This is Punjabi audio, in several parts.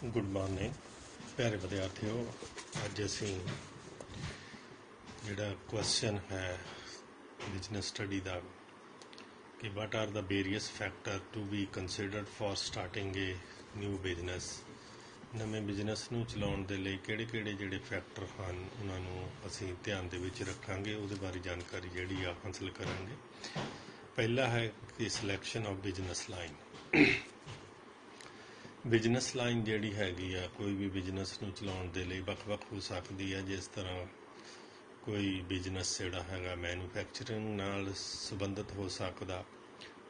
गुड मॉर्निंग प्यारे विद्यार्थियों। अज असी जिहड़ा क्वेश्चन है बिजनेस स्टडी का कि what are the various factor to be considered for starting a new business. नवें बिजनेस नूं चलाउण दे लई किहड़े-किहड़े जिहड़े फैक्टर हैं उन्होंने असी ध्यान दे विच रखांगे, उहदे बारे जानकारी जिहड़ी आ हासिल करांगे। पहला है कि selection of business line. Business line जिहड़ी हैगी आ कोई भी बिजनेस नूं चलाउण दे लई वख-वख हो सकदी है। जिस तरह कोई बिजनेस जिहड़ा हैगा मैन्युफैक्चरिंग नाल संबंधित हो सकदा,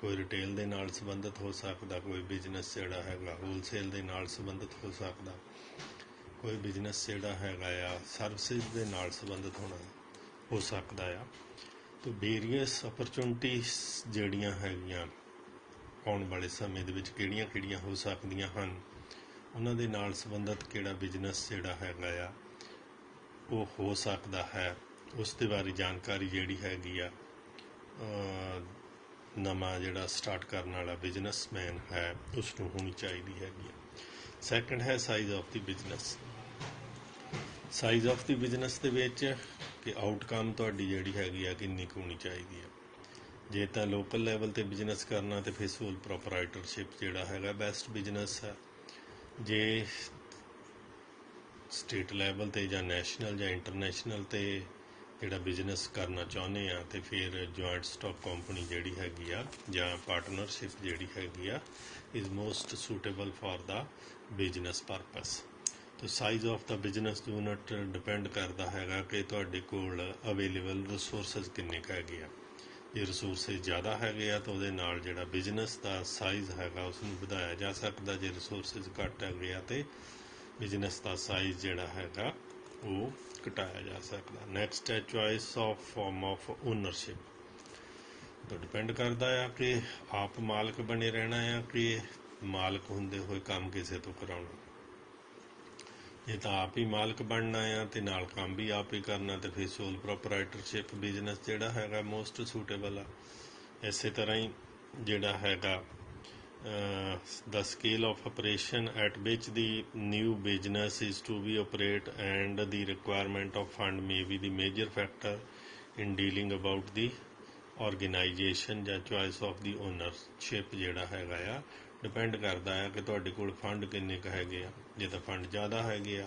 कोई रिटेल दे नाल संबंधित हो सकदा, कोई बिजनेस जिहड़ा हैगा होलसेल दे नाल संबंधित हो सकदा, कोई बिजनेस जिहड़ा हैगा आ सर्विसिज दे नाल संबंधित हो सकदा आ। तो वेरीअस अपॉर्चुनिटीज जिहड़ियां हैगियां आने वाले समय दे विच किहड़ियां हो सकदियां हन, उन्हां दे नाल संबंधित किहड़ा बिजनेस जिहड़ा हैगा आ वो हो सकदा है, उस दे बारे जानकारी जिहड़ी हैगी आ नवां जिहड़ा स्टार्ट करने वाला बिजनेसमैन है उसनूं होनी चाहिदी हैगी आ। सैकेंड है size of the business. Size of the business दे विच कि आउटकम तुहाडी जिहड़ी हैगी आ किन्नी कुछ होनी चाहिदी है। जे तो लोकल लैवल ते बिजनेस करना तो फिर सोल प्रोपराइटरशिप जिहड़ा हैगा बेस्ट बिजनेस है। जे स्टेट लैवल ते जां नैशनल जां इंटरनैशनल ते जिहड़ा बिजनेस करना चाहुंदे आ तो फिर जॉइंट स्टॉक कंपनी जिहड़ी हैगी आ जां पार्टनरशिप जिहड़ी हैगी आ is most suitable for the business purpose. तो size of the business unit depend करता हैगा कि तुहाडे कोल अवेलेबल रिसोर्सिस किन्ने क हैगे आ। जे रिसोर्सिस ज़्यादा हैगे आ तो उहदे नाल जिहड़ा बिजनेस का साइज़ हैगा उसनूं वधाया जा सकदा। जे रिसोर्सिस घट हैगे आ तो बिजनेस का साइज़ जिहड़ा हैगा वो घटाया जा सकदा। नैक्सट है choice of form of ownership. तो डिपेंड करता है कि आप मालक बने रहना है कि मालक हुंदे होए काम किसी तो कराउणा। जे तो आप ही मालक बनना है तो नाल काम भी आप ही करना तो फिर सोल प्रोपराइटरशिप बिजनेस जिहड़ा हैगा मोस्ट सूटेबल आ। इस तरह ही जिहड़ा हैगा the scale of operation at which the new business is to be operate and the requirement of fund may be the major factor in dealing about the organisation या चॉइस ऑफ द ओनरशिप जिहड़ा हैगा आ डिपेंड करता है कि तुहाडे कोल फंड किन्ने क हैगे आ। जे तो फंड ज़्यादा हैगे आ,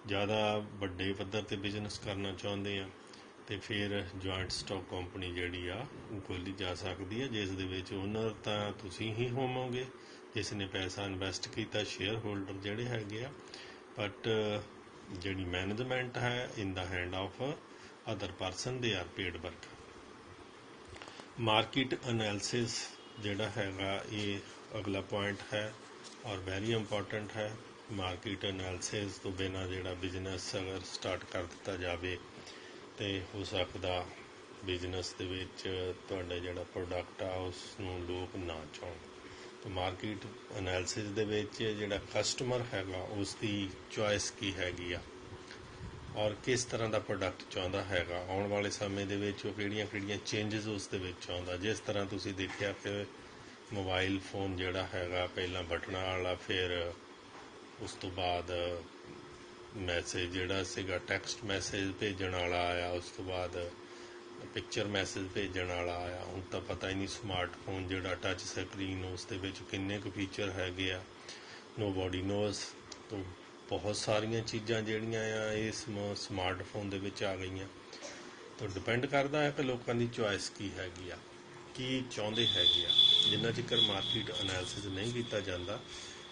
ज़्यादा वड्डे पद्धर ते बिजनेस करना चाहुंदे आ तो फिर जॉइंट स्टॉक कंपनी जिहड़ी आ खोली जा सकदी है, जिस दे विच ओनर तां तुसीं ही होवोगे जिसने पैसा इन्वैसट किया, शेयर होल्डर जिहड़े हैगे आ, बट जिहड़ी मैनेजमेंट है in the hand of other person they are paid work. Market analysis जिहड़ा हैगा ये अगला पॉइंट है और वेरी इंपॉर्टेंट है। मार्केट एनालिसिस तो बिना जिहड़ा बिजनेस अगर स्टार्ट कर दिता जाए तो हो सकदा बिजनेस दे विच तुहाडा जिहड़ा प्रोडक्ट आ उसनूं लोग ना चाहण। तो मार्केट एनालिसिस दे विच जिहड़ा कस्टमर हैगा उसकी चॉइस की हैगी आ और किस तरह का प्रोडक्ट चाहुंदा हैगा, आउण वाले समय दे विच किहड़ियां चेंजिस उस दे विच चाहुंदा। जिस तरह तुसीं देखिआ कि मोबाइल फोन जिहड़ा हैगा पहलां बटनां वाला, फिर उस तो बाद मैसेज जिहड़ा सीगा टैक्सट मैसेज भेजण वाला आया, उस तो बाद पिक्चर मैसेज भेजण वाला आया। हुण तां पता ही नहीं स्मार्टफोन जिहड़ा टच स्क्रीन उस दे विच किन्ने कुछ फीचर हैगे आ, नो बॉडी नोज। तो बहुत सारियां चीज़ां जिहड़ियां आ इस स्मार्टफोन दे विच आ गईयां। तो डिपेंड करता है कि लोगों की चॉइस की हैगी आ, की चाहुंदे हैगे आ। जिन्ना चिकर मार्केट एनालिसिस नहीं किया जाता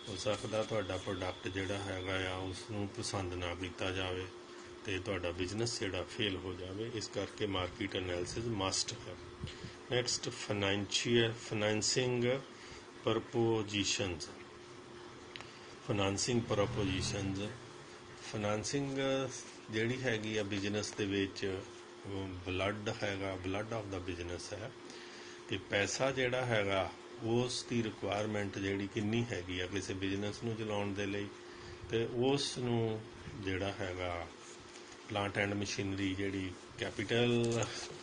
हो सकदा तुहाडा प्रोडक्ट जिहड़ा हैगा आ उसनूं पसंद ना किया जाए तो तुहाडा बिजनेस जिहड़ा फेल हो जाए। इस करके मार्केट एनालिसिस मस्ट है। नैक्सट फाइनैंसिंग प्रपोजिशनस। फाइनैंसिंग जिहड़ी हैगी आ बिजनेस दे विच ब्लड हैगा, ब्लड ऑफ द बिजनेस है कि पैसा जिहड़ा हैगा उसकी रिक्वायरमेंट जिहड़ी किन्नी हैगी आ किसी बिजनेस नूं चलाउण दे लई, ते उसनूं जिहड़ा हैगा प्लांट एंड मशीनरी जिहड़ी कैपीटल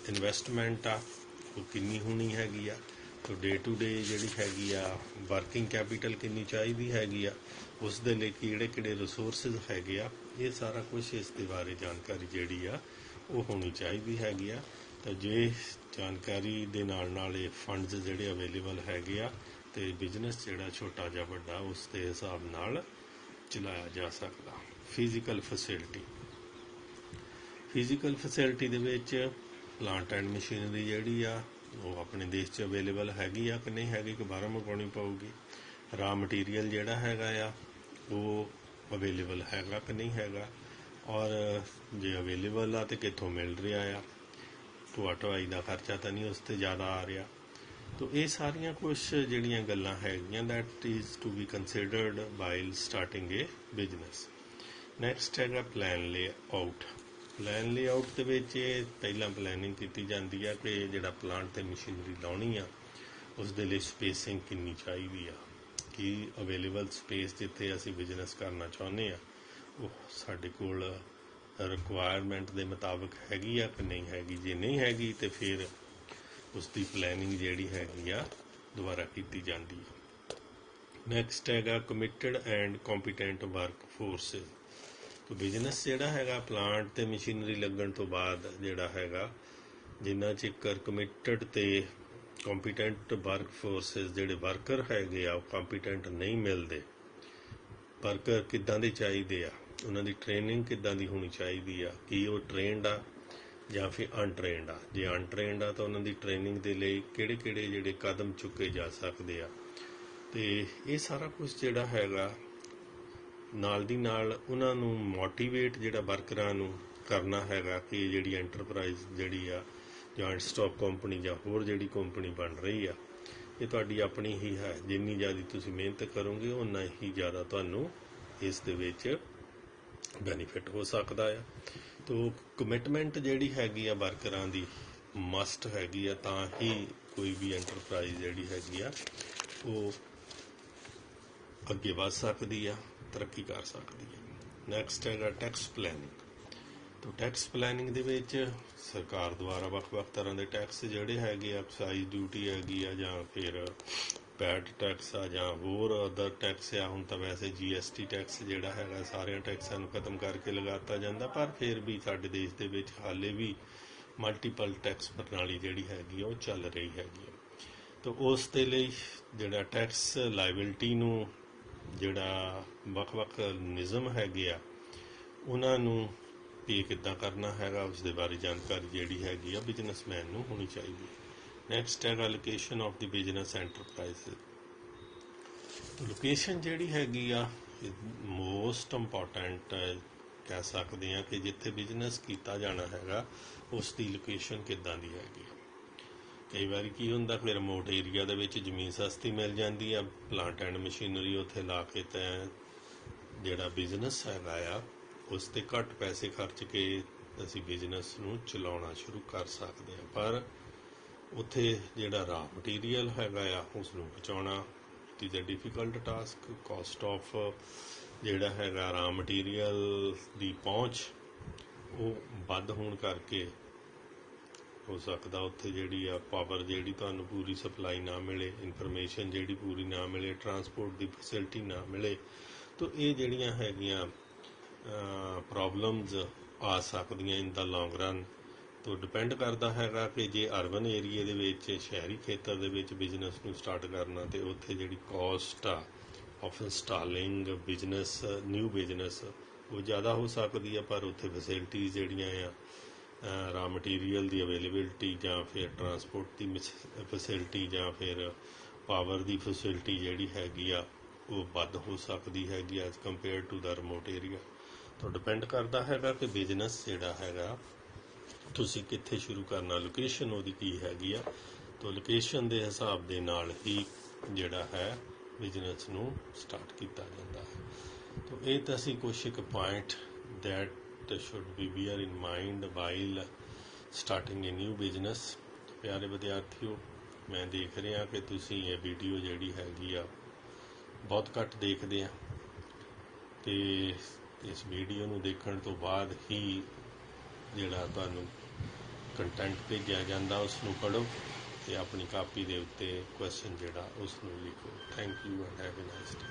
इन्वैसटमेंट आ वो किन्नी होनी हैगी आ। ਤੋ ਡੇ ਟੂ ਡੇ ਜਿਹੜੀ ਹੈਗੀ ਆ ਵਰਕਿੰਗ ਕੈਪੀਟਲ ਕਿੰਨੀ ਚਾਹੀਦੀ ਹੈਗੀ ਆ, ਉਸ ਦੇ ਲਈ ਕਿਹੜੇ ਰਿਸੋਰਸਿਸ ਹੈਗੇ ਆ, ਇਹ ਸਾਰਾ ਕੁਝ ਇਸ ਦੇ ਬਾਰੇ ਜਾਣਕਾਰੀ ਜਿਹੜੀ ਆ ਉਹ ਹੋਣੀ ਚਾਹੀਦੀ ਹੈਗੀ ਆ। ਤਾਂ ਜੇ ਜਾਣਕਾਰੀ ਦੇ ਨਾਲ ਇਹ ਫੰਡਸ ਜਿਹੜੇ ਅਵੇਲੇਬਲ ਹੈਗੇ ਆ ਤੇ ਬਿਜ਼ਨਸ ਜਿਹੜਾ ਛੋਟਾ ਜਾਂ ਵੱਡਾ ਉਸ ਦੇ ਹਿਸਾਬ ਨਾਲ ਚਲਾਇਆ ਜਾ ਸਕਦਾ। ਫਿਜ਼ੀਕਲ ਫੈਸਿਲਿਟੀ ਦੇ ਵਿੱਚ ਪਲਾਂਟ ਐਂਡ ਮਸ਼ੀਨਰੀ ਜਿਹੜੀ ਆ ਉਹ ਆਪਣੇ ਦੇਸ਼ 'ਚ ਅਵੇਲੇਬਲ ਹੈਗੀ ਆ ਕਿ ਨਹੀਂ ਹੈਗੀ, ਕਿ ਬਾਹਰੋਂ ਮੰਗਵਾਉਣੀ ਪਊਗੀ। ਰਾ ਮਟੀਰੀਅਲ ਜਿਹੜਾ ਹੈਗਾ ਆ ਉਹ ਅਵੇਲੇਬਲ ਹੈਗਾ ਕਿ ਨਹੀਂ ਹੈਗਾ, ਔਰ ਜੇ ਅਵੇਲੇਬਲ ਆ ਤਾਂ ਕਿੱਥੋਂ ਮਿਲ ਰਿਹਾ ਆ, ਢੁਆਈ ਦਾ ਖਰਚਾ ਤਾਂ ਨਹੀਂ ਉਸ 'ਤੇ ਜ਼ਿਆਦਾ ਆ ਰਿਹਾ। ਤੋ ਇਹ ਸਾਰੀਆਂ ਕੁਛ ਜਿਹੜੀਆਂ ਗੱਲਾਂ ਹੈਗੀਆਂ that is to be considered while starting a business. Next ਹੈਗਾ ਪਲਾਨ ਲੇਆਊਟ। ਪਲਾਨ ਲੇਆਊਟ ਦੇ ਵਿੱਚ ਇਹ ਪਹਿਲਾਂ ਪਲੈਨਿੰਗ ਕੀਤੀ ਜਾਂਦੀ ਆ ਕਿ ਜਿਹੜਾ ਪਲਾਂਟ ਤੇ ਮਸ਼ੀਨਰੀ ਲਾਉਣੀ ਆ ਉਸ ਦੇ ਲਈ ਸਪੇਸਿੰਗ ਕਿੰਨੀ ਚਾਹੀਦੀ ਆ, ਕੀ ਅਵੇਲੇਬਲ ਸਪੇਸ ਜਿੱਥੇ ਅਸੀਂ ਬਿਜ਼ਨਸ ਕਰਨਾ ਚਾਹੁੰਦੇ ਆ ਉਹ ਸਾਡੇ ਕੋਲ ਰਿਕੁਆਇਰਮੈਂਟ ਦੇ ਮੁਤਾਬਕ ਹੈਗੀ ਆ ਕਿ ਨਹੀਂ ਹੈਗੀ। ਜੇ ਨਹੀਂ ਹੈਗੀ ਤਾਂ ਫਿਰ ਉਸ ਦੀ ਪਲੈਨਿੰਗ ਜਿਹੜੀ ਹੈਗੀ ਆ ਦੁਬਾਰਾ ਕੀਤੀ ਜਾਂਦੀ ਹੈ। ਨੈਕਸਟ ਹੈਗਾ committed and competent work forces. ਤੋ ਬਿਜ਼ਨਸ ਜਿਹੜਾ ਹੈਗਾ ਪਲਾਂਟ ਤੇ ਮਸ਼ੀਨਰੀ ਲੱਗਣ ਤੋਂ ਬਾਅਦ ਜਿਹੜਾ ਹੈਗਾ ਜਿੰਨਾ ਚਿਰ ਕਮਿਟਡ ਤੇ ਕੰਪੀਟੈਂਟ ਵਰਕ ਫੋਰਸਿਸ ਜਿਹੜੇ ਵਰਕਰ ਹੈਗੇ ਆ ਉਹ ਕੰਪੀਟੈਂਟ ਨਹੀਂ ਮਿਲਦੇ। ਵਰਕਰ ਕਿੱਦਾਂ ਦੇ ਚਾਹੀਦੇ ਆ, ਉਹਨਾਂ ਦੀ ਟ੍ਰੇਨਿੰਗ ਕਿੱਦਾਂ ਦੀ ਹੋਣੀ ਚਾਹੀਦੀ ਆ, ਕੀ ਉਹ ਟ੍ਰੇਨਡ ਆ ਜਾਂ ਫਿਰ ਅਨਟ੍ਰੇਨਡ ਆ। ਜੇ ਅਨਟ੍ਰੇਨਡ ਆ ਤਾਂ ਉਹਨਾਂ ਦੀ ਟ੍ਰੇਨਿੰਗ ਦੇ ਲਈ ਕਿਹੜੇ ਜਿਹੜੇ ਕਦਮ ਚੁੱਕੇ ਜਾ ਸਕਦੇ ਆ। ਤੇ ਇਹ ਸਾਰਾ ਕੁਝ ਜਿਹੜਾ ਹੈਗਾ ਨਾਲ ਦੀ ਨਾਲ ਉਹਨਾਂ ਨੂੰ ਮੋਟੀਵੇਟ ਜਿਹੜਾ ਵਰਕਰਾਂ ਨੂੰ ਕਰਨਾ ਹੈਗਾ ਕਿ ਜਿਹੜੀ ਐਂਟਰਪ੍ਰਾਈਜ਼ ਜਿਹੜੀ ਆ ਜੁਆਇੰਟ ਸਟਾਕ ਕੰਪਨੀ ਜਾਂ ਹੋਰ ਜਿਹੜੀ ਕੰਪਨੀ ਬਣ ਰਹੀ ਆ ਇਹ ਤੁਹਾਡੀ ਆਪਣੀ ਹੀ ਹੈ। ਜਿੰਨੀ ਜ਼ਿਆਦਾ ਤੁਸੀਂ ਮਿਹਨਤ ਕਰੋਗੇ ਓਨਾ ਹੀ ਜ਼ਿਆਦਾ ਤੁਹਾਨੂੰ ਇਸ ਦੇ ਵਿੱਚ ਬੈਨੀਫਿਟ ਹੋ ਸਕਦਾ ਆ। ਤੋ ਕਮਿਟਮੈਂਟ ਜਿਹੜੀ ਹੈਗੀ ਆ ਵਰਕਰਾਂ ਦੀ ਮਸਟ ਹੈਗੀ ਆ, ਤਾਂ ਹੀ ਕੋਈ ਵੀ ਐਂਟਰਪ੍ਰਾਈਜ਼ ਜਿਹੜੀ ਹੈਗੀ ਆ ਉਹ ਅੱਗੇ ਵੱਧ ਸਕਦੀ ਆ, ਤਰੱਕੀ ਕਰ ਸਕਦੀ ਹੈ। ਨੈਕਸਟ ਹੈਗਾ ਟੈਕਸ ਪਲੈਨਿੰਗ। ਤੋ ਟੈਕਸ ਪਲੈਨਿੰਗ ਦੇ ਵਿੱਚ ਸਰਕਾਰ ਦੁਆਰਾ ਵੱਖ-ਵੱਖ ਤਰ੍ਹਾਂ ਦੇ ਟੈਕਸ ਜਿਹੜੇ ਹੈਗੇ ਆ, ਐਕਸਾਈਜ਼ ਡਿਊਟੀ ਹੈਗੀ ਆ ਜਾਂ ਫਿਰ ਪੈਡ ਟੈਕਸ ਆ ਜਾਂ ਹੋਰ ਅਦਰ ਟੈਕਸ ਆ। ਹੁਣ ਤਾਂ ਵੈਸੇ GST ਟੈਕਸ ਜਿਹੜਾ ਹੈਗਾ ਸਾਰਿਆਂ ਟੈਕਸਾਂ ਨੂੰ ਖਤਮ ਕਰਕੇ ਲਗਾਤਾ ਜਾਂਦਾ, ਪਰ ਫਿਰ ਵੀ ਸਾਡੇ ਦੇਸ਼ ਦੇ ਵਿੱਚ ਹਾਲੇ ਵੀ ਮਲਟੀਪਲ ਟੈਕਸ ਪ੍ਰਣਾਲੀ ਜਿਹੜੀ ਹੈਗੀ ਉਹ ਚੱਲ ਰਹੀ ਹੈਗੀ ਆ। ਤੋ ਉਸ ਦੇ ਲਈ ਜਿਹੜਾ ਟੈਕਸ ਲਾਇਬਿਲਟੀ ਨੂੰ ਜਿਹੜਾ ਵੱਖ-ਵੱਖ ਨਿਯਮ ਹੈਗੇ ਆ ਉਹਨਾਂ ਨੂੰ ਪੇ ਕਿੱਦਾਂ ਕਰਨਾ ਹੈਗਾ ਉਸ ਦੇ ਬਾਰੇ ਜਾਣਕਾਰੀ ਜਿਹੜੀ ਹੈਗੀ ਆ ਬਿਜ਼ਨਸਮੈਨ ਨੂੰ ਹੋਣੀ ਚਾਹੀਦੀ ਹੈ। ਨੈਕਸਟ ਹੈਗਾ location of the business enterprise. Location ਜਿਹੜੀ ਹੈਗੀ ਆ ਮੋਸਟ ਇੰਪੋਰਟੈਂਟ ਕਹਿ ਸਕਦੇ ਹਾਂ ਕਿ ਜਿੱਥੇ ਬਿਜ਼ਨਸ ਕੀਤਾ ਜਾਣਾ ਹੈਗਾ ਉਸ ਦੀ ਲੋਕੇਸ਼ਨ ਕਿੱਦਾਂ ਦੀ ਹੈਗੀ। ਕਈ ਵਾਰੀ ਕੀ ਹੁੰਦਾ ਕਿ ਰਿਮੋਟ ਏਰੀਆ ਦੇ ਵਿੱਚ ਜ਼ਮੀਨ ਸਸਤੀ ਮਿਲ ਜਾਂਦੀ ਆ, ਪਲਾਂਟ ਐਂਡ ਮਸ਼ੀਨਰੀ ਉੱਥੇ ਲਾ ਕੇ ਤਾਂ ਜਿਹੜਾ ਬਿਜ਼ਨਸ ਹੈਗਾ ਆ ਉਸ 'ਤੇ ਘੱਟ ਪੈਸੇ ਖਰਚ ਕੇ ਅਸੀਂ ਬਿਜ਼ਨਸ ਨੂੰ ਚਲਾਉਣਾ ਸ਼ੁਰੂ ਕਰ ਸਕਦੇ ਹਾਂ। ਪਰ ਉੱਥੇ ਜਿਹੜਾ ਰਾ ਮਟੀਰੀਅਲ ਹੈਗਾ ਆ ਉਸ ਨੂੰ ਪਹੁੰਚਾਉਣਾ it is a difficult task. Cost of ਜਿਹੜਾ ਹੈਗਾ ਰਾ ਮਟੀਰੀਅਲ ਦੀ ਪਹੁੰਚ ਉਹ ਵੱਧ ਹੋਣ ਕਰਕੇ ਹੋ ਸਕਦਾ ਉੱਥੇ ਜਿਹੜੀ ਆ ਪਾਵਰ ਜਿਹੜੀ ਤੁਹਾਨੂੰ ਪੂਰੀ ਸਪਲਾਈ ਨਾ ਮਿਲੇ, ਇਨਫੋਰਮੇਸ਼ਨ ਜਿਹੜੀ ਪੂਰੀ ਨਾ ਮਿਲੇ, ਟਰਾਂਸਪੋਰਟ ਦੀ ਫੈਸਿਲਿਟੀ ਨਾ ਮਿਲੇ। ਤੋ ਇਹ ਜਿਹੜੀਆਂ ਹੈਗੀਆਂ ਪ੍ਰੋਬਲਮਸ ਆ ਸਕਦੀਆਂ ਇਨ ਦਾ ਲੌਂਗ ਰਨ। ਤੋ ਡਿਪੈਂਡ ਕਰਦਾ ਹੈਗਾ ਕਿ ਜੇ ਅਰਬਨ ਏਰੀਏ ਦੇ ਵਿੱਚ ਸ਼ਹਿਰੀ ਖੇਤਰ ਦੇ ਵਿੱਚ ਬਿਜ਼ਨਸ ਨੂੰ ਸਟਾਰਟ ਕਰਨਾ ਤੇ ਉੱਥੇ ਜਿਹੜੀ ਕਾਸਟ ਆ ਆਫ ਇੰਸਟਾਲਿੰਗ ਬਿਜ਼ਨਸ ਨਿਊ ਬਿਜ਼ਨਸ ਉਹ ਜ਼ਿਆਦਾ ਹੋ ਸਕਦੀ ਆ, ਪਰ ਉੱਥੇ ਫੈਸਿਲਿਟੀਜ਼ ਜਿਹੜੀਆਂ ਆ ਰਾ ਮਟੀਰੀਅਲ ਦੀ ਅਵੇਲੇਬਿਲਿਟੀ ਜਾਂ ਫਿਰ ਟਰਾਂਸਪੋਰਟ ਦੀ ਫੈਸਿਲਿਟੀ ਜਾਂ ਫਿਰ ਪਾਵਰ ਦੀ ਫੈਸਿਲਿਟੀ ਜਿਹੜੀ ਹੈਗੀ ਆ ਉਹ ਵੱਧ ਹੋ ਸਕਦੀ ਹੈਗੀ as compare to the remote area. ਤਾਂ ਡਿਪੈਂਡ ਕਰਦਾ ਹੈਗਾ ਕਿ ਬਿਜ਼ਨਸ ਜਿਹੜਾ ਹੈਗਾ ਤੁਸੀਂ ਕਿੱਥੇ ਸ਼ੁਰੂ ਕਰਨਾ, ਲੋਕੇਸ਼ਨ ਉਹਦੀ ਕੀ ਹੈਗੀ ਆ। ਤਾਂ ਲੋਕੇਸ਼ਨ ਦੇ ਹਿਸਾਬ ਦੇ ਨਾਲ ਹੀ ਜਿਹੜਾ ਹੈ ਬਿਜ਼ਨਸ ਨੂੰ ਸਟਾਰਟ ਕੀਤਾ ਜਾਂਦਾ ਹੈ। ਤਾਂ ਇਹ ਤਾਂ ਸੀ ਕੁਛ ਇੱਕ point that should be bear in mind while starting a new business। ਪਿਆਰੇ ਵਿਦਿਆਰਥੀਓ, ਮੈਂ ਦੇਖ ਰਿਹਾ ਕਿ ਤੁਸੀਂ ਇਹ ਵੀਡੀਓ ਜਿਹੜੀ ਹੈਗੀ ਆ ਬਹੁਤ ਘੱਟ ਦੇਖਦੇ ਆ ਤੇ ਇਸ ਵੀਡੀਓ ਨੂੰ ਦੇਖਣ ਤੋਂ ਬਾਅਦ ਹੀ ਜਿਹੜਾ ਤੁਹਾਨੂੰ ਕੰਟੈਂਟ ਭੇਜਿਆ ਜਾਂਦਾ ਉਸ ਨੂੰ ਪੜ੍ਹੋ ਤੇ ਆਪਣੀ ਕਾਪੀ ਦੇ ਉੱਤੇ ਕੁਐਸਚਨ ਜਿਹੜਾ ਉਸ ਨੂੰ ਲਿਖੋ। Thank you and have a nice day.